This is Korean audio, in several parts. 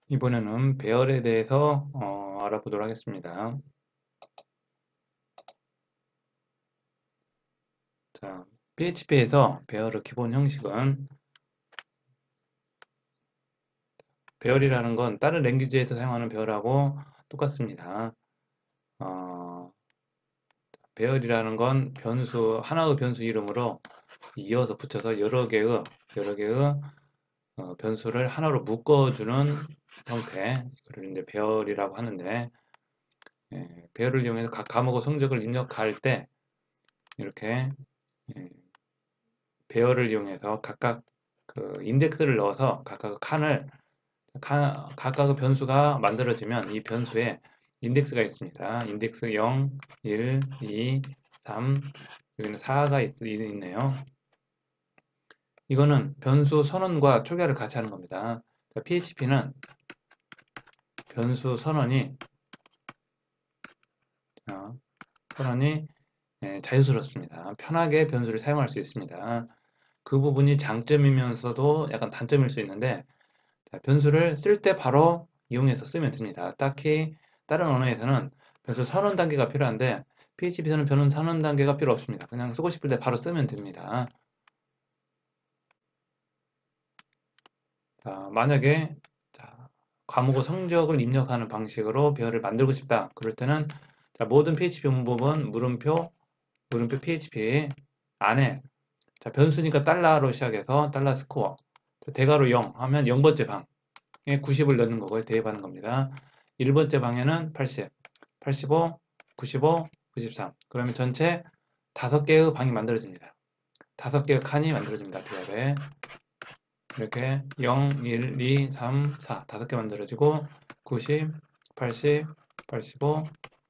이번에는 배열에 대해서 알아보도록 하겠습니다. 자, PHP에서 배열의 기본 형식은 배열이라는 건 다른 랭귀지에서 사용하는 배열하고 똑같습니다. 배열이라는 건 하나의 변수 이름으로 이어서 붙여서 여러 개의 변수를 하나로 묶어주는 형태, 이걸 이제 배열이라고 하는데, 배열을 이용해서 각 과목의 성적을 입력할 때 이렇게 배열을 이용해서 각각 그 인덱스를 넣어서 각각의 변수가 만들어지면 이 변수에 인덱스가 있습니다. 인덱스 0, 1, 2, 3, 여기는 4가 있네요. 이거는 변수 선언과 초기화를 같이 하는 겁니다. PHP는 변수 선언이 자유스럽습니다. 편하게 변수를 사용할 수 있습니다. 그 부분이 장점이면서도 약간 단점일 수 있는데, 변수를 쓸 때 바로 이용해서 쓰면 됩니다. 딱히 다른 언어에서는 변수 선언 단계가 필요한데 PHP에서는 변수 선언 단계가 필요 없습니다. 그냥 쓰고 싶을 때 바로 쓰면 됩니다. 만약에 과목의 성적을 입력하는 방식으로 배열을 만들고 싶다. 그럴 때는 모든 PHP 문법은 물음표 PHP 안에 변수니까 달러로 시작해서 달러 스코어 대괄호 0 하면 0번째 방 90을 넣는 거고요. 대입하는 겁니다. 1번째 방에는 80, 85, 95, 93. 그러면 전체 5개의 방이 만들어집니다. 5개의 칸이 만들어집니다. 배열에. 이렇게 0, 1, 2, 3, 4 5개 만들어지고 90, 80, 85,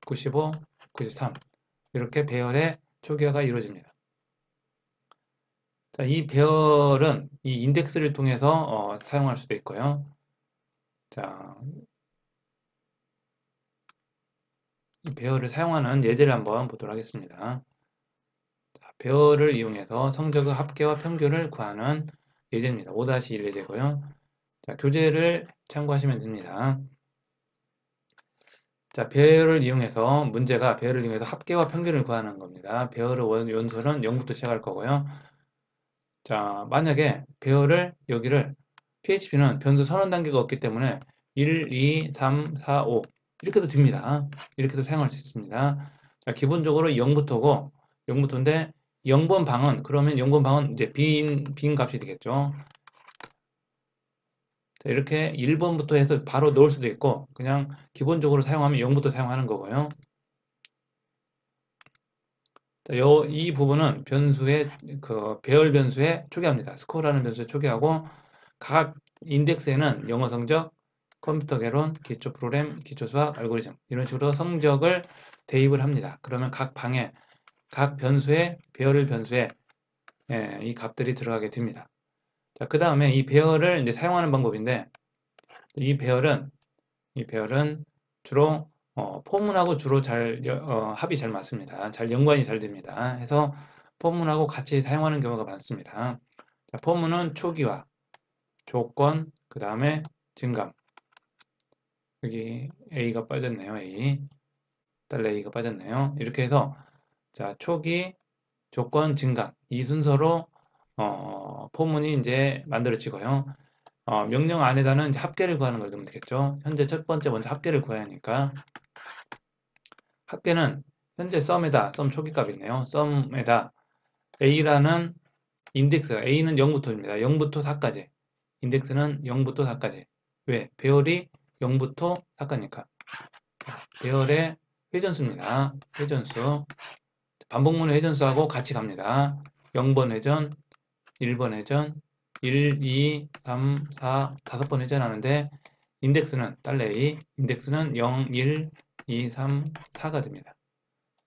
95, 93 이렇게 배열의 초기화가 이루어집니다. 자, 이 배열은 이 인덱스를 통해서 사용할 수도 있고요. 자, 이 배열을 사용하는 예제를 한번 보도록 하겠습니다. 자, 배열을 이용해서 성적의 합계와 평균을 구하는 예제입니다. 5-1 예제고요. 자, 교재를 참고하시면 됩니다. 자, 배열을 이용해서 문제가 배열을 이용해서 합계와 평균을 구하는 겁니다. 배열의 연소는 0부터 시작할 거고요. 자, 만약에 배열을 여기를 PHP는 변수 선언 단계가 없기 때문에 1, 2, 3, 4, 5 이렇게도 됩니다. 이렇게도 사용할 수 있습니다. 자, 기본적으로 0부터고 0부터인데 0번 방은 그러면 0번 방은 이제 빈 값이 되겠죠. 자, 이렇게 1번부터 해서 바로 넣을 수도 있고 그냥 기본적으로 사용하면 0부터 사용하는 거고요. 자, 이 부분은 변수의 그 배열 변수에 초기화입니다. 스코어라는 변수에 초기화하고 각 인덱스에는 영어 성적, 컴퓨터 개론, 기초 프로그램, 기초 수학, 알고리즘 이런 식으로 성적을 대입을 합니다. 그러면 각 방에 각 변수에 배열 변수에 이 값들이 들어가게 됩니다. 자, 그 다음에 이 배열을 이제 사용하는 방법인데 이 배열은 주로 포문하고 주로 합이 잘 맞습니다. 잘 연관이 잘 됩니다. 해서 포문하고 같이 사용하는 경우가 많습니다. 자, 포문은 초기화, 조건, 그 다음에 증감. 여기 A가 빠졌네요. 달러 A가 빠졌네요. 이렇게 해서 자, 초기, 조건, 증감 이 순서로 포문이 이제 만들어지고요. 명령 안에다는 이제 합계를 구하는 걸 넣으면 되겠죠. 현재 첫 번째 먼저 합계를 구해야 하니까 합계는 현재 썸에다 썸 초기값이네요. 썸에다 A라는 인덱스 A는 0부터입니다. 0부터 4까지 인덱스는 0부터 4까지 왜? 배열이 0부터 4까지니까 배열의 회전수입니다. 회전수 반복문의 회전수하고 같이 갑니다. 0번 회전 1번 회전 1, 2, 3, 4 5번 회전하는데 인덱스는 달러 인덱스는 0, 1, 2, 3, 4가 됩니다.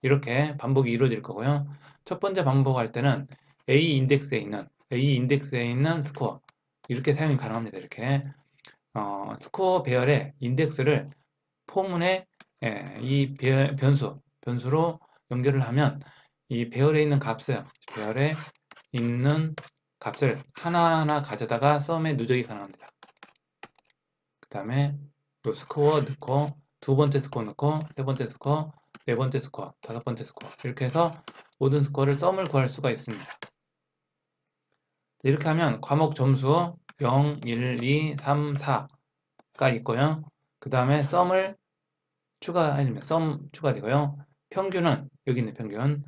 이렇게 반복이 이루어질 거고요. 첫 번째 반복할 때는 A 인덱스에 있는 스코어 이렇게 사용이 가능합니다. 이렇게 스코어 배열의 인덱스를 포문에 이 변수로 연결을 하면 이 배열에 있는 값을 하나하나 가져다가 썸에 누적이 가능합니다. 다음에 요 스코어 넣고 두 번째 스코어 넣고 세 번째 스코어, 네 번째 스코어, 다섯 번째 스코어 이렇게 해서 모든 스코어를 썸을 구할 수가 있습니다. 이렇게 하면 과목 점수 0, 1, 2, 3, 4가 있고요. 그 다음에 썸을 추가하면 썸 추가되고요. 평균은 여기 있는 평균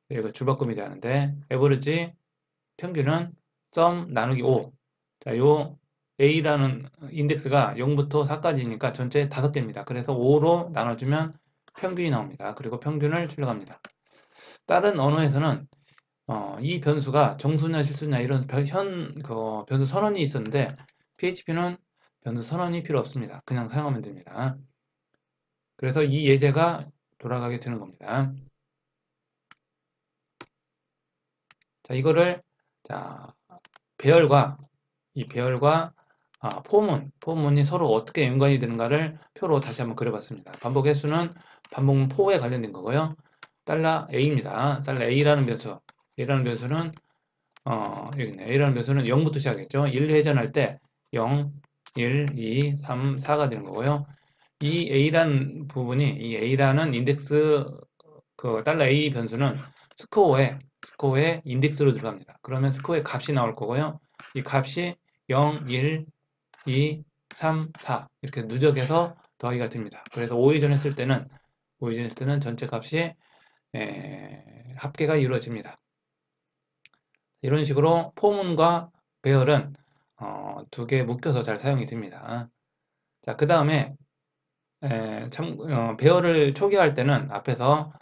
이거 줄바꿈이 되는데 에버리지 평균은 썸 나누기 5. 자, 요 A라는 인덱스가 0부터 4까지니까 전체 5개입니다. 그래서 5로 나눠주면 평균이 나옵니다. 그리고 평균을 출력합니다. 다른 언어에서는 이 변수가 정수냐 실수냐 이런 변수 선언이 있었는데 PHP는 변수 선언이 필요 없습니다. 그냥 사용하면 됩니다. 그래서 이 예제가 돌아가게 되는 겁니다. 자, 이거를 자, 배열과 포문이 서로 어떻게 연관이 되는가를 표로 다시 한번 그려봤습니다. 반복 횟수는 반복문 포에 관련된 거고요. $A입니다. $A라는 변수는 여기 있네. A라는 변수는 0부터 시작했죠. 1 회전할 때 0, 1, 2, 3, 4가 되는 거고요. 이 A라는 인덱스 $A 변수는 스코어에 인덱스로 들어갑니다. 그러면 스코어의 값이 나올 거고요. 이 값이 0, 1, 2, 3, 4 이렇게 누적해서 더하기가 됩니다. 그래서 5회전 했을 때는 전체 값이 합계가 이루어집니다. 이런 식으로 포문과 배열은 두 개 묶여서 잘 사용이 됩니다. 자, 그 다음에 배열을 초기화할 때는 앞에서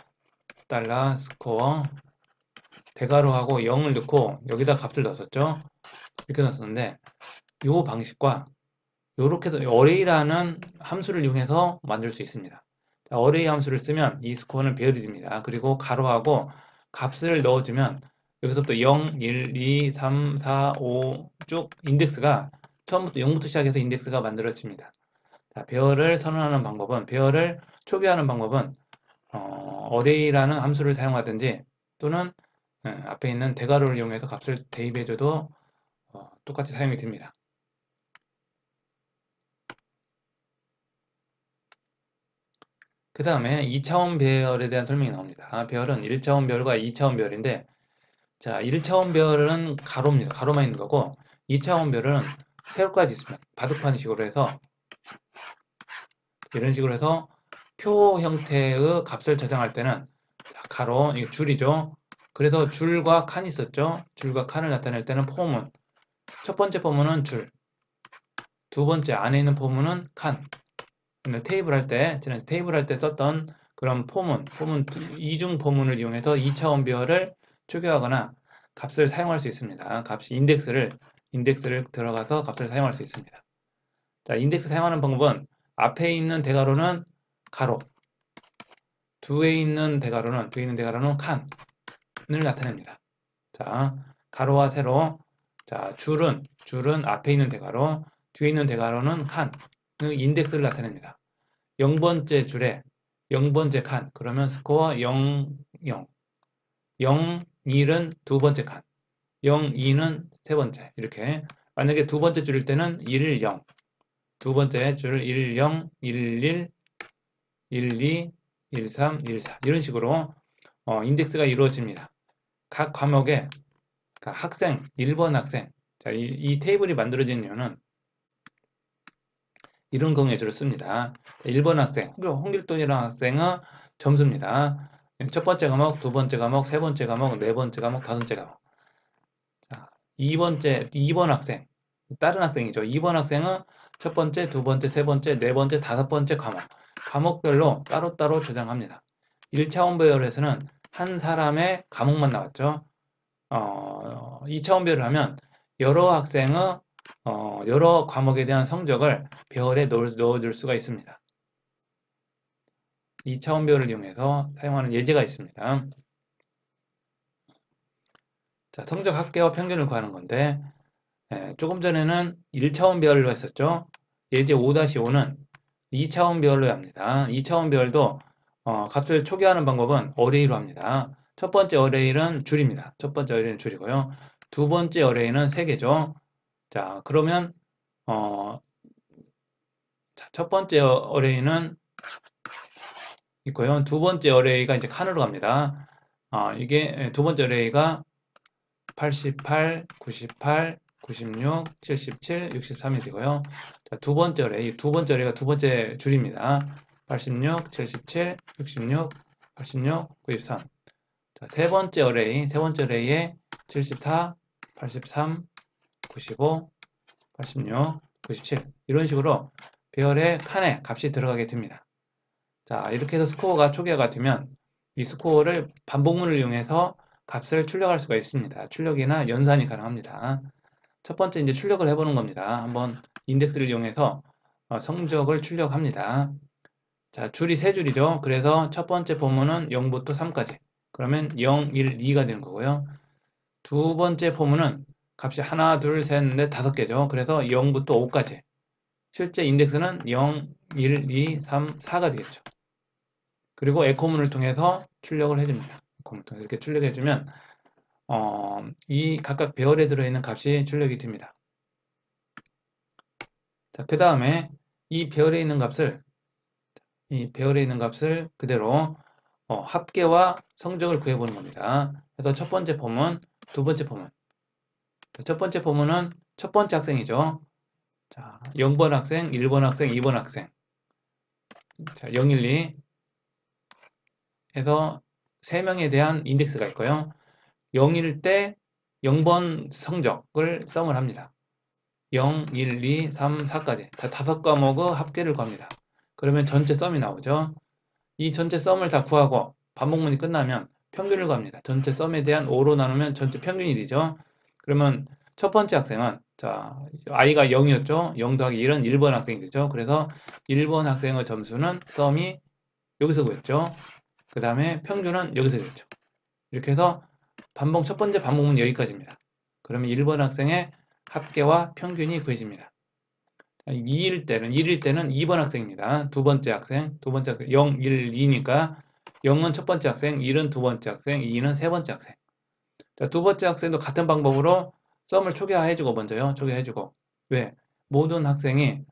$스코어 대괄호하고 0을 넣고 여기다 값을 넣었었죠. 이렇게 넣었었는데 이 방식과 이렇게 해서 어레이라는 함수를 이용해서 만들 수 있습니다. 자, 어레이 함수를 쓰면 이 스코어는 배열이 됩니다. 그리고 가로하고 값을 넣어주면 여기서부터 0, 1, 2, 3, 4, 5 쭉 인덱스가 처음부터 0부터 시작해서 인덱스가 만들어집니다. 자, 배열을 초기화하는 방법은 어레이라는 함수를 사용하든지 또는 앞에 있는 대괄호를 이용해서 값을 대입해줘도 똑같이 사용이 됩니다. 그 다음에 2차원 배열에 대한 설명이 나옵니다. 배열은 1차원 배열과 2차원 배열인데 자, 1차원 배열은 가로입니다. 가로만 있는 거고 2차원 배열은 세로까지 있습니다. 바둑판식으로 해서 이런 식으로 해서 표 형태의 값을 저장할 때는 자, 가로, 이게 줄이죠. 그래서 줄과 칸이 있었죠. 줄과 칸을 나타낼 때는 포문. 첫 번째 포문은 줄. 두 번째 안에 있는 포문은 칸. 지난 테이블 할 때 썼던 그런 이중 포문을 이용해서 2차원 배열을 초기화하거나 값을 사용할 수 있습니다. 값이 인덱스를 들어가서 값을 사용할 수 있습니다. 자, 인덱스 사용하는 방법은 앞에 있는 대괄호는 가로, 뒤에 있는 대괄호는 칸을 나타냅니다. 자, 가로와 세로. 자, 줄은 앞에 있는 대괄호, 뒤에 있는 대괄호는 칸. 인덱스를 나타냅니다. 0번째 줄에 0번째 칸. 그러면 스코어 0, 0. 0, 1은 두 번째 칸. 0, 2는 세 번째. 이렇게. 만약에 두 번째 줄일 때는 1, 0. 두 번째 줄 1, 0, 1, 1, 1, 2, 1, 3, 1, 4. 이런 식으로 인덱스가 이루어집니다. 각 과목에 학생, 1번 학생. 자, 이 테이블이 만들어진 이유는 이런 경우에 씁니다. 1번 학생, 홍길동이라는 학생의 점수입니다. 첫 번째 과목, 두 번째 과목, 세 번째 과목, 네 번째 과목, 다섯째 과목. 자, 2번 학생, 다른 학생이죠. 2번 학생은 첫 번째, 두 번째, 세 번째, 네 번째, 다섯 번째 과목별로 따로따로 저장합니다. 1차원 배열에서는 한 사람의 과목만 나왔죠. 2차원 배열을 하면 여러 학생의 여러 과목에 대한 성적을 배열에 넣어줄 수가 있습니다. 2차원 배열을 이용해서 사용하는 예제가 있습니다. 자, 성적 합계와 평균을 구하는 건데 조금 전에는 1차원 배열로 했었죠. 예제 5-5는 2차원 배열로 합니다. 2차원 배열도 값을 초기화하는 방법은 어레이로 합니다. 첫 번째 어레이는 줄입니다. 첫 번째 어레이는 줄이고요. 두 번째 어레이는 3개죠. 자, 그러면 자, 첫 번째 어레이는 있고요. 두 번째 어레이가 이제 칸으로 갑니다. 이게 두 번째 어레이가 88, 98, 96, 77, 63이 되고요. 자, 두 번째 어레이가 두 번째 줄입니다. 86, 77, 66, 86, 93. 자, 세 번째 어레이에 74, 83, 95, 86, 97 이런 식으로 배열의 칸에 값이 들어가게 됩니다. 자, 이렇게 해서 스코어가 초기화가 되면 이 스코어를 반복문을 이용해서 값을 출력할 수가 있습니다. 출력이나 연산이 가능합니다. 첫 번째 이제 출력을 해보는 겁니다. 한번 인덱스를 이용해서 성적을 출력합니다. 자, 줄이 세 줄이죠. 그래서 첫 번째 포문은 0부터 3까지. 그러면 0, 1, 2가 되는 거고요. 두 번째 포문은 값이 하나, 둘, 셋, 넷, 다섯 개죠. 그래서 0부터 5까지. 실제 인덱스는 0, 1, 2, 3, 4가 되겠죠. 그리고 에코문을 통해서 출력을 해줍니다. 에코문을 통해서 이렇게 출력해주면 이 각각 배열에 들어있는 값이 출력이 됩니다. 자, 그 다음에 이 배열에 있는 값을 그대로 합계와 성적을 구해보는 겁니다. 그래서 첫 번째 포문, 두 번째 포문. 첫 번째 포문은 첫 번째 학생이죠. 자, 0번 학생, 1번 학생, 2번 학생. 자, 0, 1, 2 해서 3명에 대한 인덱스가 있고요. 0일 때 0번 성적을 썸을 합니다. 0, 1, 2, 3, 4까지 다 5과목의 합계를 구합니다. 그러면 전체 썸이 나오죠. 이 전체 썸을 다 구하고 반복문이 끝나면 평균을 구합니다. 전체 썸에 대한 5로 나누면 전체 평균이 되죠. 그러면 첫 번째 학생은 자, i가 0이었죠. 0 더하기 1은 1번 학생이 되죠. 그래서 1번 학생의 점수는 썸이 여기서 구했죠. 그 다음에 평균은 여기서 구했죠. 이렇게 해서 첫 번째 반복문 여기까지입니다. 그러면 1번 학생의 합계와 평균이 구해집니다. 1일 때는 2번 학생입니다. 두 번째 학생 0, 1, 2니까 0은 첫 번째 학생, 1은 두 번째 학생, 2는 세 번째 학생. 자, 두 번째 학생도 같은 방법으로 썸을 초기화해주고 먼저요. 초기화해주고. 왜? 모든 학생이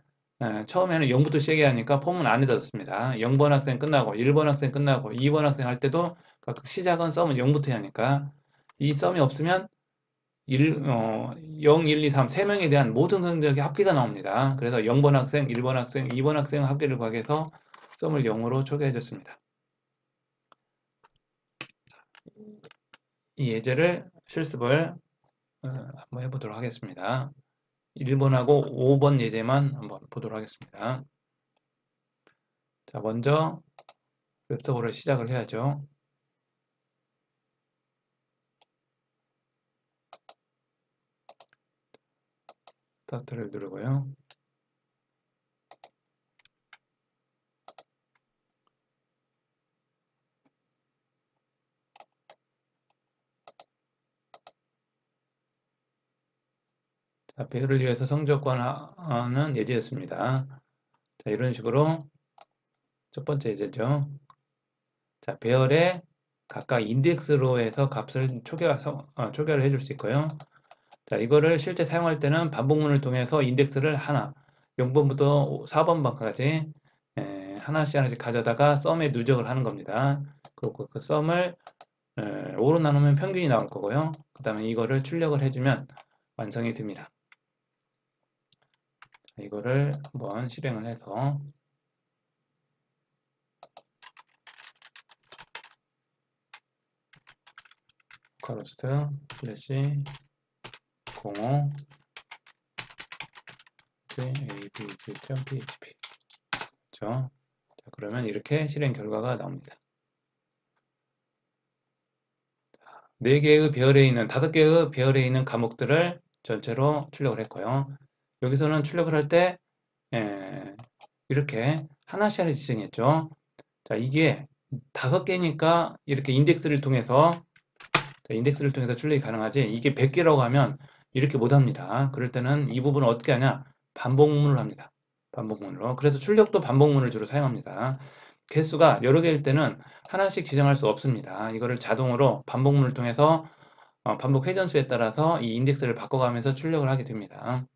처음에는 0부터 시작하니까 폼은 안에다 넣습니다. 0번 학생 끝나고 1번 학생 끝나고 2번 학생 할 때도 각각 시작은 썸은 0부터 해야 하니까 이 썸이 없으면 0, 1, 2, 3, 3명에 대한 모든 성적의 합계가 나옵니다. 그래서 0번 학생, 1번 학생, 2번 학생 합계를 구하기 위해서 썸을 0으로 초기화해줬습니다. 이 예제를 실습을 한번 해보도록 하겠습니다. 1번하고 5번 예제만 한번 보도록 하겠습니다. 자, 먼저 웹서버를 시작을 해야죠. 스타트를 누르고요. 자, 배열을 위해서 성적관하는 예제였습니다. 자, 이런 식으로 첫 번째 예제죠. 자, 배열에 각각 인덱스로 해서 값을 초기화를 해줄 수 있고요. 자, 이거를 실제 사용할 때는 반복문을 통해서 인덱스를 하나, 0번부터 4번까지 하나씩 가져다가 썸에 누적을 하는 겁니다. 그리고 그 썸을 5로 나누면 평균이 나올 거고요. 그 다음에 이거를 출력을 해주면 완성이 됩니다. 자, 이거를 한번 실행을 해서 커러스트 슬래시 05 abg.php 그렇죠? 자, 그러면 이렇게 실행 결과가 나옵니다. 4개의 배열에 있는 5개의 배열에 있는 과목들을 전체로 출력을 했고요. 여기서는 출력을 할 때 이렇게 하나씩 지정했죠. 자, 이게 5개니까 이렇게 인덱스를 통해서 출력이 가능하지, 이게 100개라고 하면 이렇게 못합니다. 그럴 때는 이 부분을 어떻게 하냐, 반복문을 합니다. 반복문으로. 그래서 출력도 반복문을 주로 사용합니다. 개수가 여러 개일 때는 하나씩 지정할 수 없습니다. 이거를 자동으로 반복문을 통해서 반복 회전수에 따라서 이 인덱스를 바꿔가면서 출력을 하게 됩니다.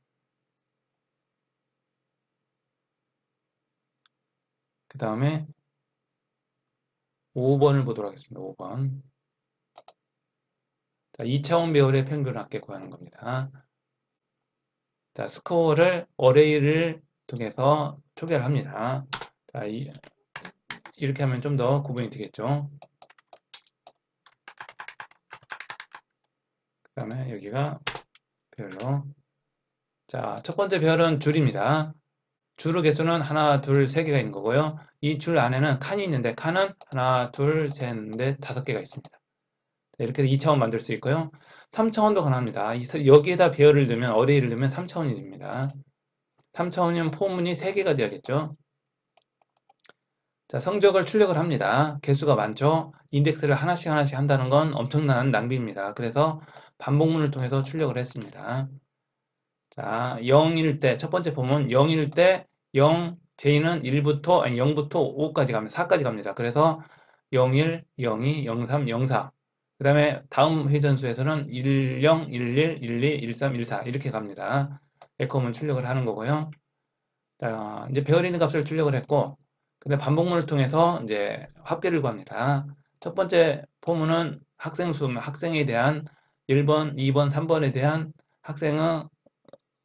그 다음에 5번을 보도록 하겠습니다. 5번. 자, 2차원 배열의 평균 합계 구하는 겁니다. 자, 스코어를 어레이를 통해서 초기화를 합니다. 자, 이렇게 하면 좀 더 구분이 되겠죠. 그 다음에 여기가 별로. 자, 첫 번째 별은 줄입니다. 줄의 개수는 하나, 둘, 세 개가 있는 거고요. 이 줄 안에는 칸이 있는데 칸은 하나, 둘, 셋, 넷, 다섯 개가 있습니다. 이렇게 2차원 만들 수 있고요. 3차원도 가능합니다. 여기에다 배열을 넣으면 어레이를 넣으면 3차원이 됩니다. 3차원이면 포문이 3개가 돼야겠죠. 자, 성적을 출력을 합니다. 개수가 많죠. 인덱스를 하나씩 한다는 건 엄청난 낭비입니다. 그래서 반복문을 통해서 출력을 했습니다. 자, 0일 때, 첫 번째 포문 0일 때 0, J는 0부터 5까지 갑니다. 4까지 갑니다. 그래서 01, 02, 03, 04. 그 다음에 다음 회전수에서는 10, 11, 12, 13, 14 이렇게 갑니다. 에코문 출력을 하는 거고요. 자, 이제 배열이 있는 값을 출력을 했고, 근데 반복문을 통해서 이제 합계를 구합니다. 첫 번째 포문은 학생에 대한 1번, 2번, 3번에 대한 학생의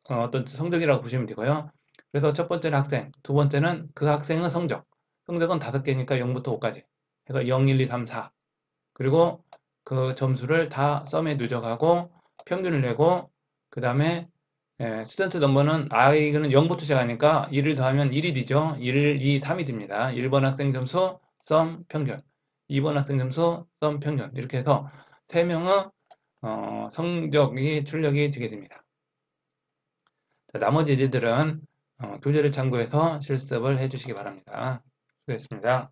어떤 성적이라고 보시면 되고요. 그래서 첫 번째는 학생, 두 번째는 그 학생의 성적. 성적은 5개니까 0부터 5까지. 그러니까 0, 1, 2, 3, 4. 그리고 그 점수를 다 썸에 누적하고 평균을 내고 그 다음에 스튜던트 넘버는 I는 0부터 시작하니까 1을 더하면 1이 되죠. 1, 2, 3이 됩니다. 1번 학생 점수, 썸, 평균. 2번 학생 점수, 썸, 평균. 이렇게 해서 3명의 성적이 출력이 되게 됩니다. 자, 나머지 일들은 교재를 참고해서 실습을 해주시기 바랍니다. 수고했습니다.